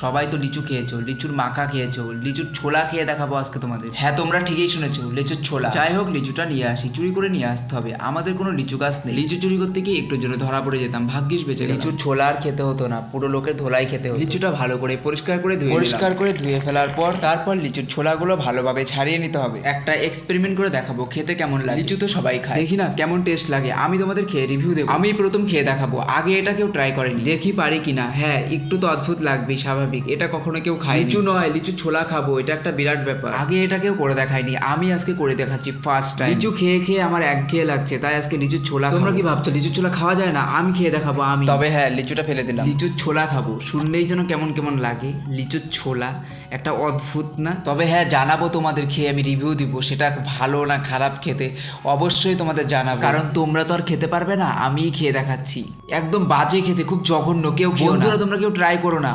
সবাই তো লিচু খেয়েছো, লিচুর মাখা খেয়েছো, লিচুর ছোলা খেয়ে দেখাবো আজকে তোমাদের। হ্যাঁ তোমরা ঠিকই শুনেছো, লিচুর ছোলা। যাই হোক, লিচুটা নিয়ে আসি, চুরি করে নিয়ে আসতে হবে, আমাদের কোনো লিচু গাছ নেই। লিচু চুরি করতে গিয়ে একটু জন্য ধরা পড়ে যেতাম, ভাগ্যিস বেঁচে গেলাম। লিচুর ছোলা আর খেতে হতো না, পুরো লোকের ধোলাই খেতে হতো। লিচুটা ভালো করে পরিষ্কার করে ধুয়ে ফেলার পর তারপর লিচুর ছোলাগুলো ভালোভাবে ছাড়িয়ে নিতে হবে। একটা এক্সপেরিমেন্ট করে দেখাবো খেতে কেমন লাগে। লিচু তো সবাই খায়, দেখি না কেমন টেস্ট লাগে। আমি তোমাদের খেয়ে রিভিউ দেবো, আমি প্রথম খেয়ে দেখাবো, আগে এটা কেউ ট্রাই করেনি, দেখি পারি কিনা। হ্যাঁ একটু তো অদ্ভুত লাগবে, স্বাভাবিক, এটা কখনো কেউ খায়। লিচু নয়, লিচু ছোলা খাবো, এটা একটা বিরাট ব্যাপার। আগে এটা কেউ করে দেখায়নি, আমি আজকে করে দেখাচ্ছি ফার্স্ট টাইম। লিচু খেয়ে খেয়ে আমার একঘেয়ে লাগছে, তাই আজকে লিচুর ছোলা। তোমরা কি ভাবছো লিচুর ছোলা খাওয়া যায় না? আমি খেয়ে দেখাবো। আমি তবে হ্যাঁ লিচুটা ফেলে দিলাম, লিচুর ছোলা খাবো। শুনলেই যেন কেমন কেমন লাগে, লিচুর ছোলা একটা অদ্ভুত না? তবে হ্যাঁ জানাবো তোমাদের, খেয়ে আমি রিভিউ দিব, সেটা ভালো না খারাপ খেতে অবশ্যই তোমাদের জানাবো, কারণ তোমরা তো আর খেতে পারবে না, আমিই খেয়ে দেখাচ্ছি। একদম বাজে খেতে, খুব জঘন্য, কেউ খেও না। বন্ধুরা তোমরা কেউ ট্রাই করো না।